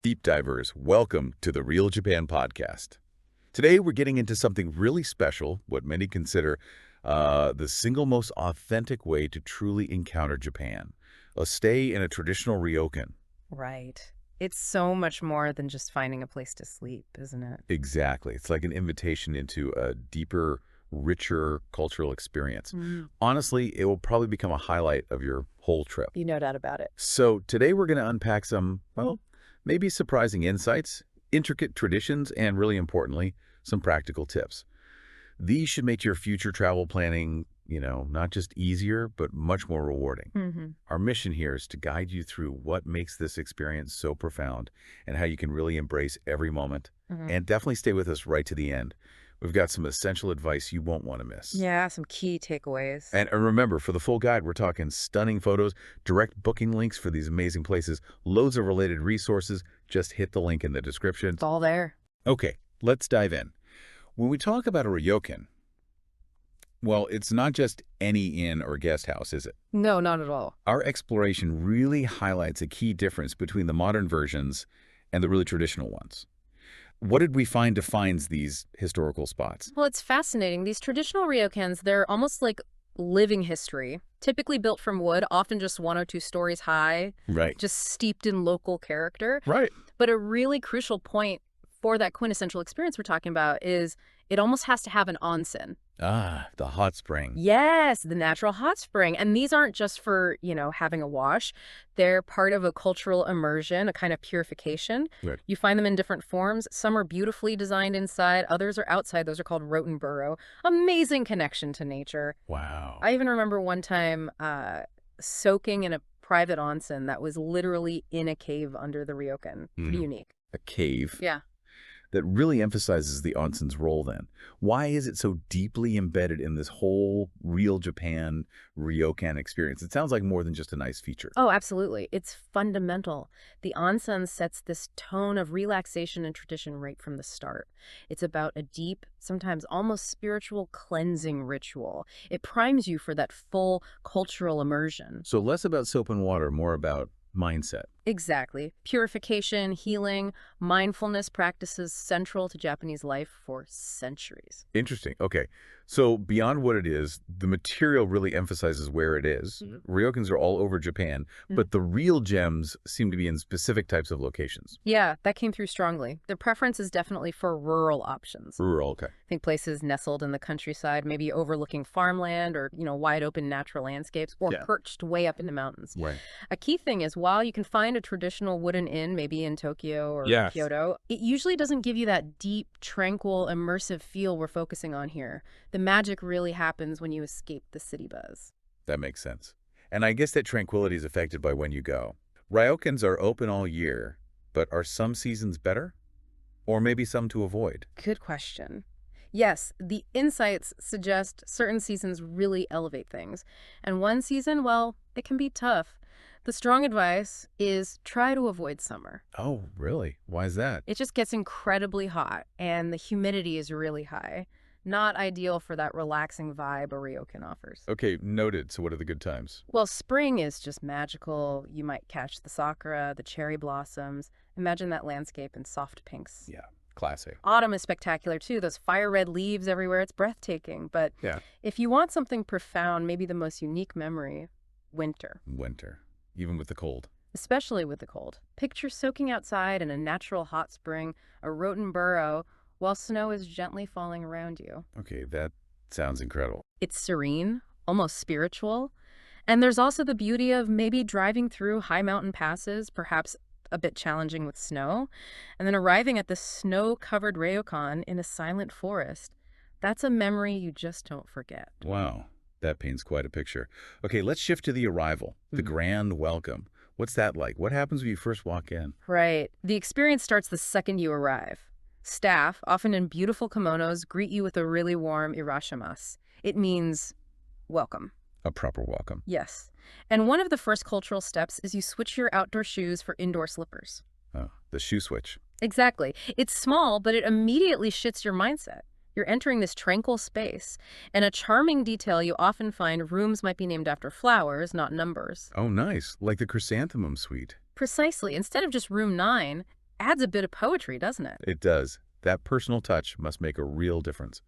Deep divers, welcome to the Real Japan podcast. Today we're getting into something really special, what many consider the single most authentic way to truly encounter Japan, a stay in a traditional ryokan. Right. It's so much more than just finding a place to sleep, isn't it? Exactly. It's like an invitation into a deeper, richer cultural experience. Mm. Honestly, it will probably become a highlight of your whole trip. You no doubt about it. So today we're going to unpack some, well, maybe surprising insights, intricate traditions, and really importantly, some practical tips. These should make your future travel planning, not just easier, but much more rewarding. Mm-hmm. Our mission here is to guide you through what makes this experience so profound and how you can really embrace every moment. Mm-hmm. And definitely stay with us right to the end. We've got some essential advice you won't want to miss. Yeah, some key takeaways. And remember, for the full guide, we're talking stunning photos, direct booking links for these amazing places, loads of related resources. Just hit the link in the description. It's all there. Okay, let's dive in. When we talk about a ryokan, well, it's not just any inn or guest house, is it? No, not at all. Our exploration really highlights a key difference between the modern versions and the really traditional ones. What did we find defines these historical spots? Well, it's fascinating. These traditional ryokans, they're almost like living history, typically built from wood, often just 1 or 2 stories high, Right. just steeped in local character. Right. But a really crucial point for that quintessential experience we're talking about is it almost has to have an onsen. Ah, the hot spring. Yes, the natural hot spring. And these aren't just for, having a wash. They're part of a cultural immersion, a kind of purification. Right. You find them in different forms. Some are beautifully designed inside. Others are outside. Those are called Ryokan. Amazing connection to nature. Wow. I even remember one time soaking in a private onsen that was literally in a cave under the Ryokan. Pretty unique. A cave. Yeah. That really emphasizes the onsen's role then. Why is it so deeply embedded in this whole real Japan ryokan experience? It sounds like more than just a nice feature. Oh, absolutely. It's fundamental. The onsen sets this tone of relaxation and tradition right from the start. It's about a deep, sometimes almost spiritual cleansing ritual. It primes you for that full cultural immersion. So less about soap and water, more about mindset. Exactly. Purification, healing, mindfulness practices central to Japanese life for centuries. Interesting. Okay. So beyond what it is, the material really emphasizes where it is. Ryokans are all over Japan, but the real gems seem to be in specific types of locations. Yeah, that came through strongly. The preference is definitely for rural options. Rural, okay. I think places nestled in the countryside, maybe overlooking farmland or, wide open natural landscapes or perched way up in the mountains. Right. A key thing is while you can find a traditional wooden inn, maybe in Tokyo or Kyoto, it usually doesn't give you that deep, tranquil, immersive feel we're focusing on here. The magic really happens when you escape the city buzz. That makes sense. And I guess that tranquility is affected by when you go. Ryokans are open all year, but are some seasons better? Or maybe some to avoid? Good question. Yes, the insights suggest certain seasons really elevate things. And one season, well, it can be tough. The strong advice is try to avoid summer. Oh, really? Why is that? It just gets incredibly hot, and the humidity is really high. Not ideal for that relaxing vibe a ryokan offers. Okay, noted. So what are the good times? Well, spring is just magical. You might catch the sakura, the cherry blossoms. Imagine that landscape in soft pinks. Yeah, classic. Autumn is spectacular, too. Those fire red leaves everywhere. It's breathtaking. But if you want something profound, maybe the most unique memory, winter. Winter, even with the cold. Especially with the cold. Picture soaking outside in a natural hot spring, a Ryokan while snow is gently falling around you. Okay, that sounds incredible. It's serene, almost spiritual. And there's also the beauty of maybe driving through high mountain passes, perhaps a bit challenging with snow, and then arriving at the snow-covered Ryokan in a silent forest. That's a memory you just don't forget. Wow, that paints quite a picture. Okay, let's shift to the arrival, the grand welcome. What's that like? What happens when you first walk in? Right. The experience starts the second you arrive. Staff, often in beautiful kimonos, greet you with a really warm irashimasu. It means welcome. A proper welcome. Yes. And one of the first cultural steps is you switch your outdoor shoes for indoor slippers. Oh, the shoe switch. Exactly. It's small, but it immediately shifts your mindset. You're entering this tranquil space. And a charming detail you often find, rooms might be named after flowers, not numbers. Oh, nice. Like the chrysanthemum suite. Precisely. Instead of just room 9, adds a bit of poetry, doesn't it? It does. That personal touch must make a real difference.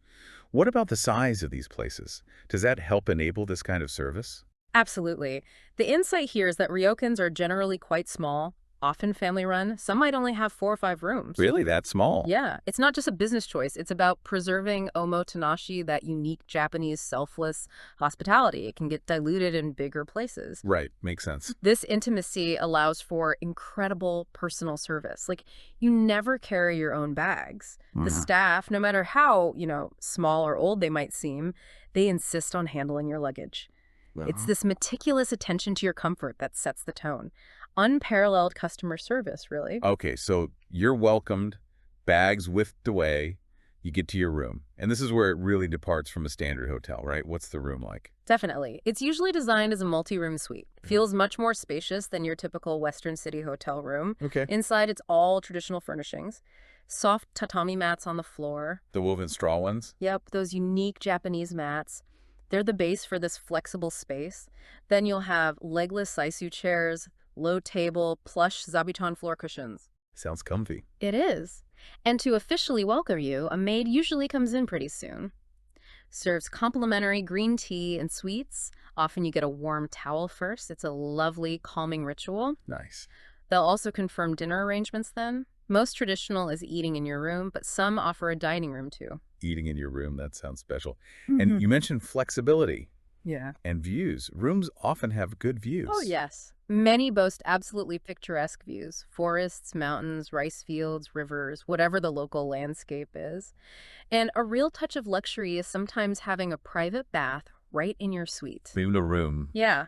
What about the size of these places? Does that help enable this kind of service? Absolutely. The insight here is that ryokans are generally quite small, often family run. Some might only have 4 or 5 rooms. Really, that small? Yeah, it's not just a business choice. It's about preserving omotenashi, that unique Japanese selfless hospitality. It can get diluted in bigger places. Right, makes sense. This intimacy allows for incredible personal service. Like, you never carry your own bags. The Mhm. staff, no matter how, small or old they might seem, they insist on handling your luggage. It's Well, this meticulous attention to your comfort that sets the tone. Unparalleled customer service, really. okay, so you're welcomed, bags whisked away, you get to your room. And this is where it really departs from a standard hotel, right? What's the room like? Definitely. It's usually designed as a multi-room suite. Feels much more spacious than your typical Western City hotel room. Okay. Inside, it's all traditional furnishings. Soft tatami mats on the floor. The woven straw ones? Yep, those unique Japanese mats. They're the base for this flexible space. Then you'll have legless seisu chairs, low table, plush zabuton floor cushions. Sounds comfy. It is. And to officially welcome you, a maid usually comes in pretty soon. Serves complimentary green tea and sweets. Often you get a warm towel first. It's a lovely, calming ritual. Nice. They'll also confirm dinner arrangements then. Most traditional is eating in your room, but some offer a dining room too. Eating in your room, that sounds special. Mhm. And you mentioned flexibility Yeah. and views. Rooms often have good views. Oh, yes. Many boast absolutely picturesque views. Forests, mountains, rice fields, rivers, whatever the local landscape is. And a real touch of luxury is sometimes having a private bath right in your suite. Even a room. Yeah.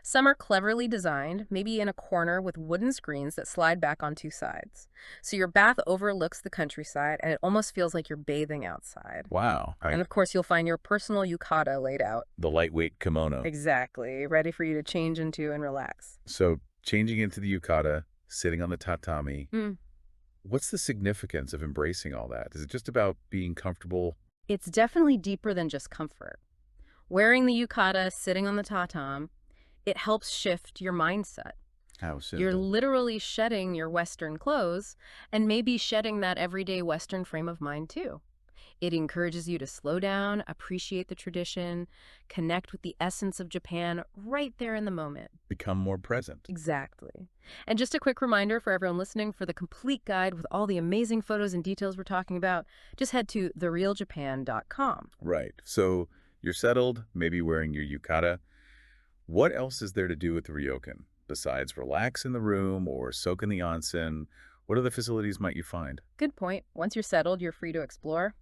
Some are cleverly designed, maybe in a corner with wooden screens that slide back on 2 sides. So your bath overlooks the countryside and it almost feels like you're bathing outside. Wow. And of course, you'll find your personal yukata laid out. The lightweight kimono. Exactly. Ready for you to change into and relax. So changing into the yukata, sitting on the tatami. Mm. What's the significance of embracing all that? Is it just about being comfortable? It's definitely deeper than just comfort. Wearing the yukata, sitting on the tatami, it helps shift your mindset. How You're simple. literally shedding your Western clothes and maybe shedding that everyday Western frame of mind too. It encourages you to slow down, appreciate the tradition, connect with the essence of Japan right there in the moment. Become more present. Exactly. And just a quick reminder for everyone listening, for the complete guide with all the amazing photos and details we're talking about, just head to therealjapan.com. Right. So you're settled, maybe wearing your yukata. What else is there to do with the Ryokan? Besides relax in the room or soak in the onsen, what other facilities might you find? Good point. Once you're settled, you're free to explore.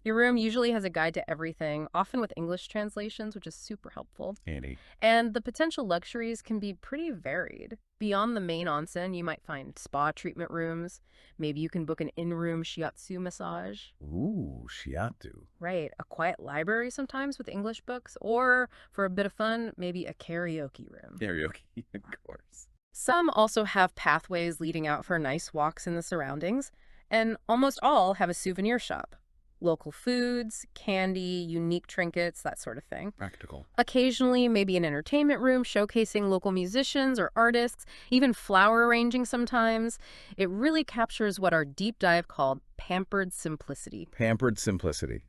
Your room usually has a guide to everything, often with English translations, which is super helpful. Andy. And the potential luxuries can be pretty varied. Beyond the main onsen, you might find spa treatment rooms. Maybe you can book an in-room shiatsu massage. Ooh, shiatu. Right, a quiet library sometimes with English books, or for a bit of fun, maybe a karaoke room. Karaoke, of course. Some also have pathways leading out for nice walks in the surroundings, and almost all have a souvenir shop. Local foods, candy, unique trinkets, that sort of thing. Practical. Occasionally, maybe an entertainment room showcasing local musicians or artists, even flower arranging sometimes. It really captures what our deep dive called pampered simplicity. Pampered simplicity.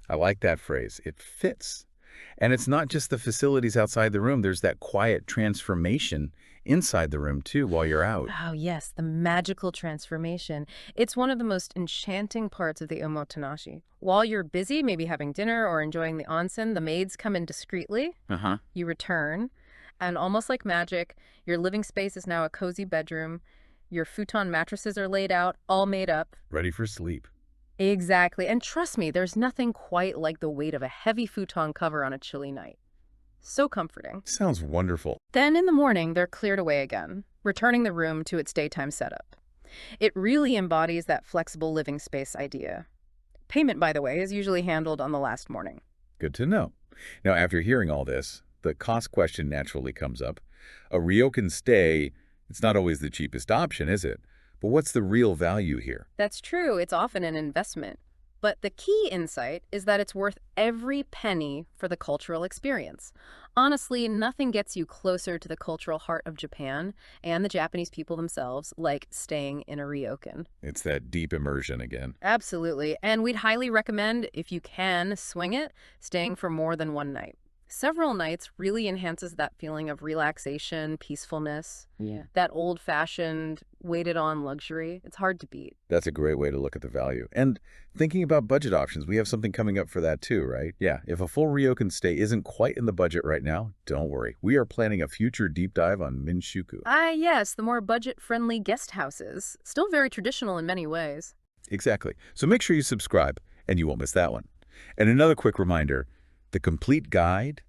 I like that phrase. It fits. And it's not just the facilities outside the room. There's that quiet transformation inside the room, too, while you're out. Oh, yes, the magical transformation. It's one of the most enchanting parts of the omotenashi. While you're busy, maybe having dinner or enjoying the onsen, the maids come in discreetly. Uh-huh. You return, and almost like magic, your living space is now a cozy bedroom. Your futon mattresses are laid out, all made up. Ready for sleep. Exactly. And trust me, there's nothing quite like the weight of a heavy futon cover on a chilly night. So comforting. Sounds wonderful. Then in the morning, they're cleared away again, returning the room to its daytime setup. It really embodies that flexible living space idea. Payment, by the way, is usually handled on the last morning. Good to know. Now, after hearing all this, the cost question naturally comes up. A Ryokan stay, it's not always the cheapest option, is it? But what's the real value here? That's true. It's often an investment. But the key insight is that it's worth every penny for the cultural experience. Honestly, nothing gets you closer to the cultural heart of Japan and the Japanese people themselves like staying in a ryokan. It's that deep immersion again. Absolutely. And we'd highly recommend, if you can swing it, staying for more than one night. Several nights really enhances that feeling of relaxation, peacefulness, that old-fashioned, waited-on luxury. It's hard to beat. That's a great way to look at the value. And thinking about budget options, we have something coming up for that too, right? Yeah, if a full ryokan stay isn't quite in the budget right now, don't worry. We are planning a future deep dive on Minshuku. Ah, yes, the more budget-friendly guest houses. Still very traditional in many ways. Exactly. So make sure you subscribe, and you won't miss that one. And another quick reminder, the complete guide,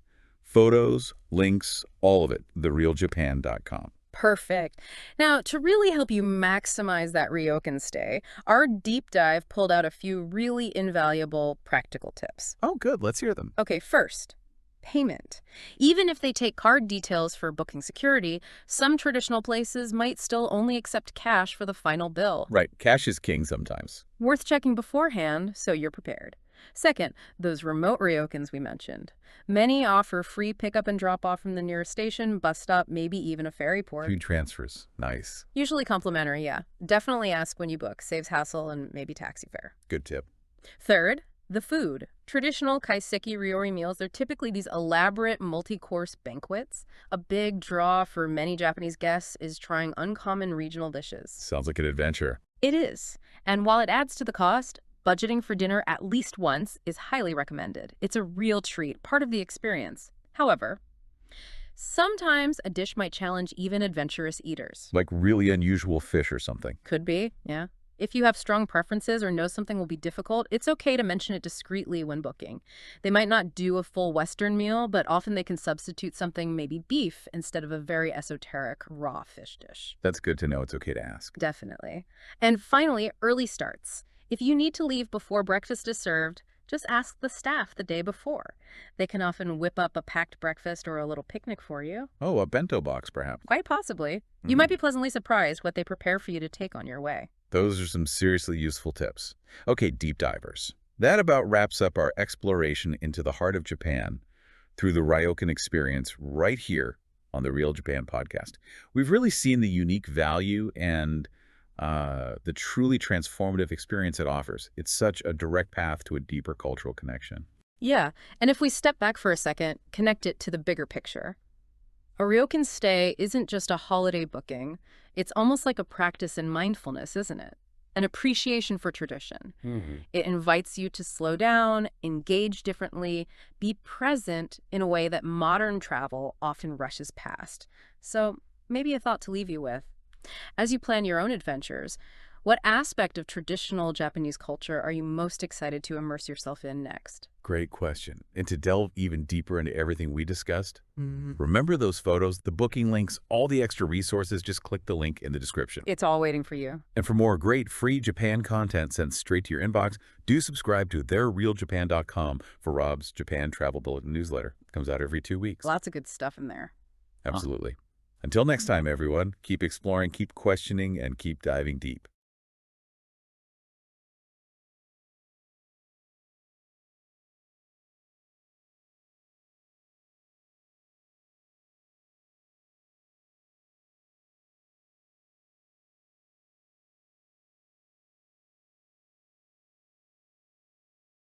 photos, links, all of it, therealjapan.com. Perfect. Now, to really help you maximize that ryokan stay, our deep dive pulled out a few really invaluable practical tips. Oh, good. Let's hear them. Okay, first, payment. Even if they take card details for booking security, some traditional places might still only accept cash for the final bill. Right. Cash is king sometimes. Worth checking beforehand so you're prepared. Second, those remote ryokans we mentioned. Many offer free pickup and drop off from the nearest station, bus stop, maybe even a ferry port. Food transfers. Nice. Usually complimentary, yeah. Definitely ask when you book. Saves hassle and maybe taxi fare. Good tip. Third, the food. Traditional kaiseki ryori meals, they're typically these elaborate multi-course banquets. A big draw for many Japanese guests is trying uncommon regional dishes. Sounds like an adventure. It is. And while it adds to the cost, budgeting for dinner at least once is highly recommended. It's a real treat, part of the experience. However, sometimes a dish might challenge even adventurous eaters. Like really unusual fish or something. Could be, yeah. If you have strong preferences or know something will be difficult, it's okay to mention it discreetly when booking. They might not do a full Western meal, but often they can substitute something, maybe beef, instead of a very esoteric raw fish dish. That's good to know. It's okay to ask. Definitely. And finally, early starts. If you need to leave before breakfast is served, just ask the staff the day before. They can often whip up a packed breakfast or a little picnic for you. Oh, a bento box, perhaps. Quite possibly. You might be pleasantly surprised what they prepare for you to take on your way. Those are some seriously useful tips. Okay, deep divers. That about wraps up our exploration into the heart of Japan through the Ryokan experience right here on the Real Japan podcast. We've really seen the unique value and the truly transformative experience it offers. It's such a direct path to a deeper cultural connection. Yeah, and if we step back for a second, connect it to the bigger picture. A ryokan stay isn't just a holiday booking. It's almost like a practice in mindfulness, isn't it? An appreciation for tradition. It invites you to slow down, engage differently, be present in a way that modern travel often rushes past. So maybe a thought to leave you with. As you plan your own adventures, what aspect of traditional Japanese culture are you most excited to immerse yourself in next? Great question. And to delve even deeper into everything we discussed, remember those photos, the booking links, all the extra resources, just click the link in the description. It's all waiting for you. And for more great free Japan content sent straight to your inbox, do subscribe to therealjapan.com for Rob's Japan Travel Bulletin newsletter. It comes out every 2 weeks. Lots of good stuff in there. Absolutely. Until next time, everyone, keep exploring, keep questioning, and keep diving deep.